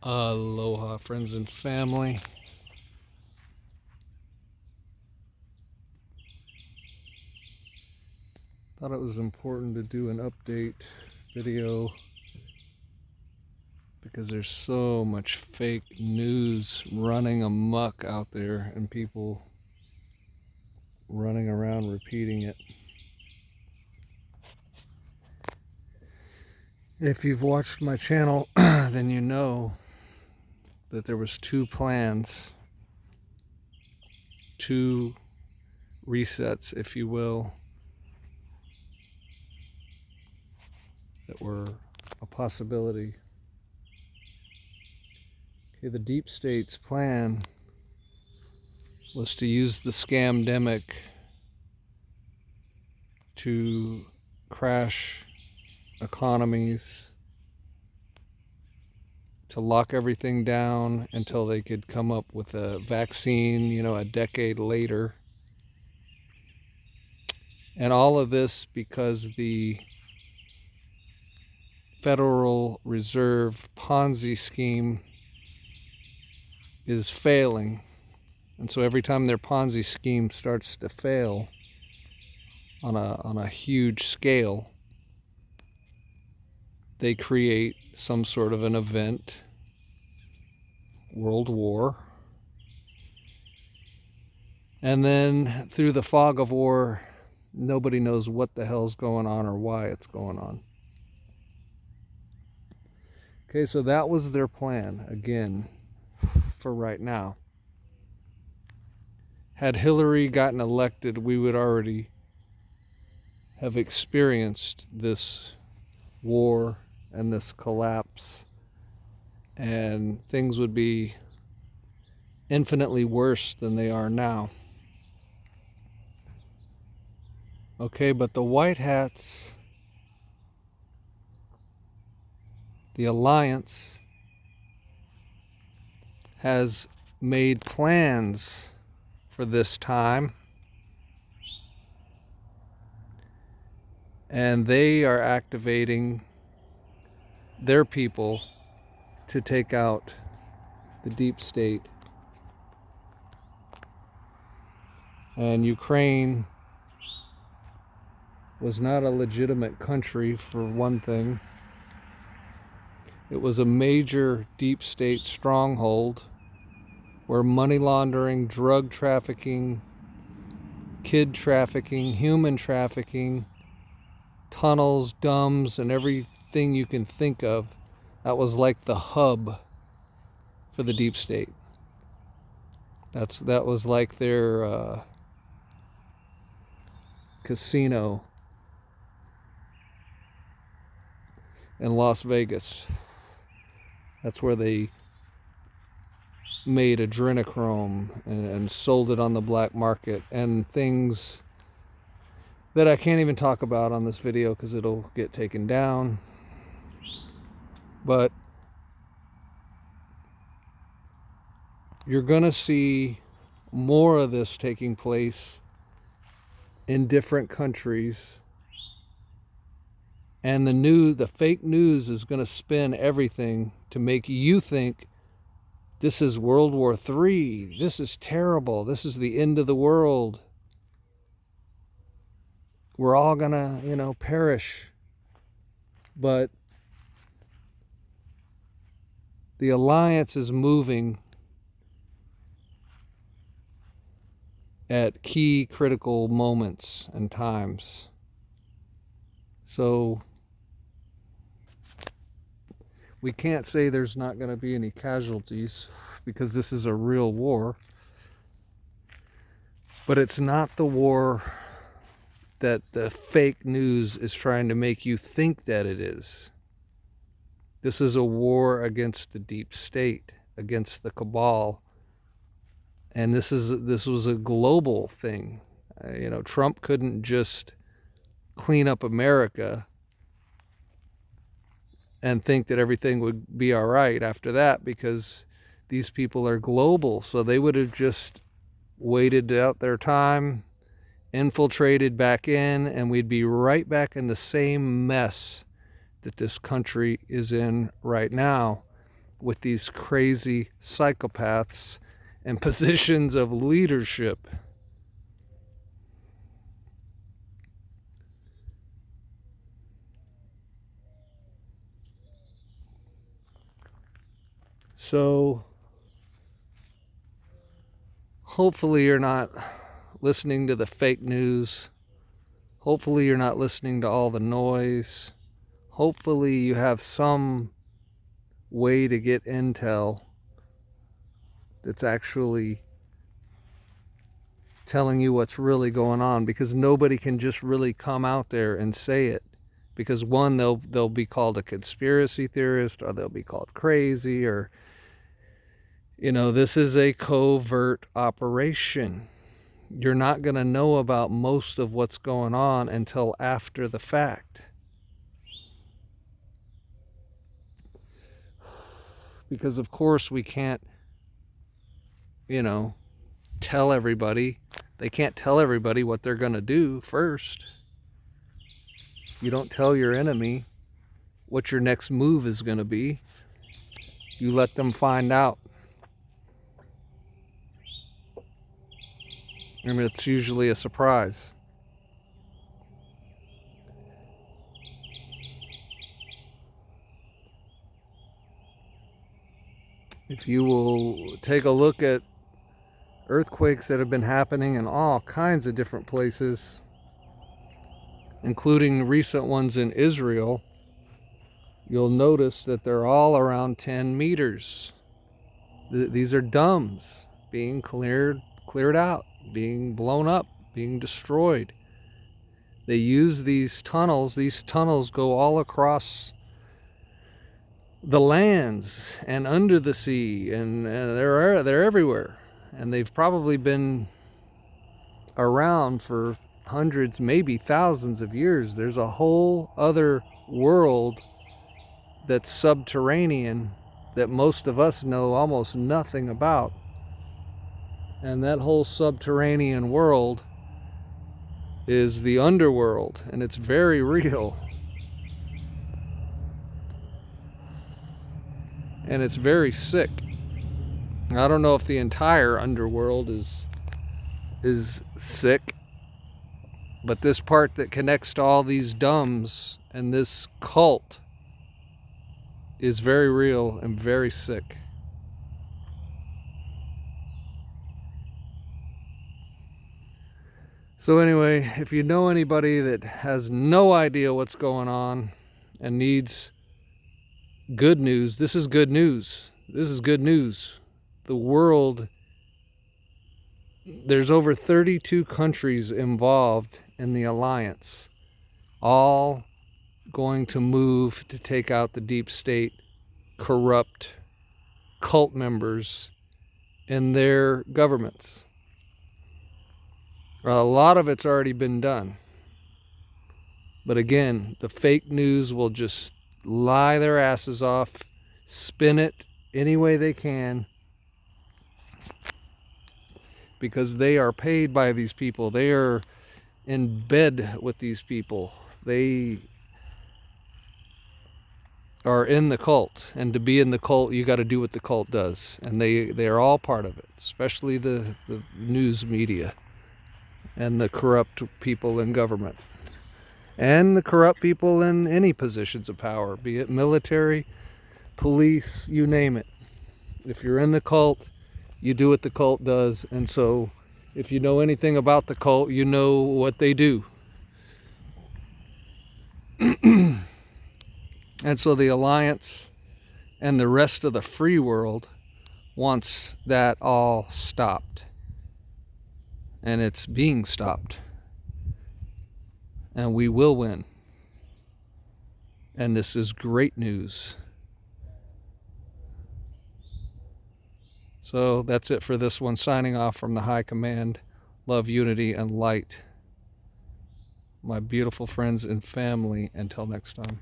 Aloha, friends and family. Thought it was important to do an update video because there's so much fake news running amok out there and people running around repeating it. If you've watched my channel, then you know that there was two plans, two resets, if you will, that were a possibility. Okay, the deep state's plan was to use the scamdemic to crash economies, to lock everything down until they could come up with a vaccine, a decade later. And all of this because the Federal Reserve Ponzi scheme is failing. And so every time their Ponzi scheme starts to fail on a huge scale, they create some sort of an event, world war, and then through the fog of war, nobody knows what the hell's going on or why it's going on. Okay, so that was their plan, again, for right now. Had Hillary gotten elected, we would already have experienced this war and this collapse, and things would be infinitely worse than they are now. Okay, but the White Hats, the Alliance, has made plans for this time, and they are activating their people to take out the deep state. And Ukraine was not a legitimate country, for one thing. It was a major deep state stronghold where money laundering, drug trafficking, kid trafficking, human trafficking, tunnels, dumbs, and everything you can think of, that was like the hub for the deep state. That was like their casino in Las Vegas. That's where they made adrenochrome and sold it on the black market, and things that I can't even talk about on this video because it'll get taken down. But you're gonna see more of this taking place in different countries, and the fake news is gonna spin everything to make you think this is World War III, this is terrible, this is the end of the world, we're all gonna, perish. But the Alliance is moving at key critical moments and times. So we can't say there's not going to be any casualties because this is a real war. But it's not the war that the fake news is trying to make you think that it is. This is a war against the deep state, against the cabal. And this was a global thing. Trump couldn't just clean up America and think that everything would be all right after that, because these people are global. So they would have just waited out their time, infiltrated back in, and we'd be right back in the same mess that this country is in right now. with these crazy psychopaths in positions of leadership. So hopefully you're not listening to the fake news. Hopefully you're not listening to all the noise. Hopefully you have some way to get intel that's actually telling you what's really going on, because nobody can just really come out there and say it, because one, they'll be called a conspiracy theorist, or they'll be called crazy, or this is a covert operation. You're not going to know about most of what's going on until after the fact, because of course we can't tell everybody. They can't tell everybody what they're going to do first. You don't tell your enemy what your next move is going to be. You let them find out. I mean, it's usually a surprise. If you will take a look at earthquakes that have been happening in all kinds of different places, including recent ones in Israel, you'll notice that they're all around 10 meters. These are domes being cleared out, being blown up, being destroyed. They use these tunnels. These tunnels go all across the lands and under the sea, and they're everywhere. And they've probably been around for hundreds, maybe thousands of years. There's a whole other world that's subterranean that most of us know almost nothing about. And that whole subterranean world is the underworld, and it's very real. And it's very sick. I don't know if the entire underworld is sick, but this part that connects to all these domes and this cult is very real and very sick. So anyway, if you know anybody that has no idea what's going on and needs good news, this is good news. This is good news. The world, there's over 32 countries involved in the alliance, all going to move to take out the deep state, corrupt cult members in their governments. A lot of it's already been done. But again, the fake news will just lie their asses off, spin it any way they can, because they are paid by these people. They are in bed with these people. They are in the cult, and to be in the cult, you got to do what the cult does, and they are all part of it, especially the news media and the corrupt people in government and the corrupt people in any positions of power, be it military, police, you name it. If you're in the cult, you do what the cult does. And so if you know anything about the cult, you know what they do. And so the alliance and the rest of the free world wants that all stopped. And it's being stopped. And we will win. And this is great news. So that's it for this one. Signing off from the High Command. Love, unity, and light. My beautiful friends and family. Until next time.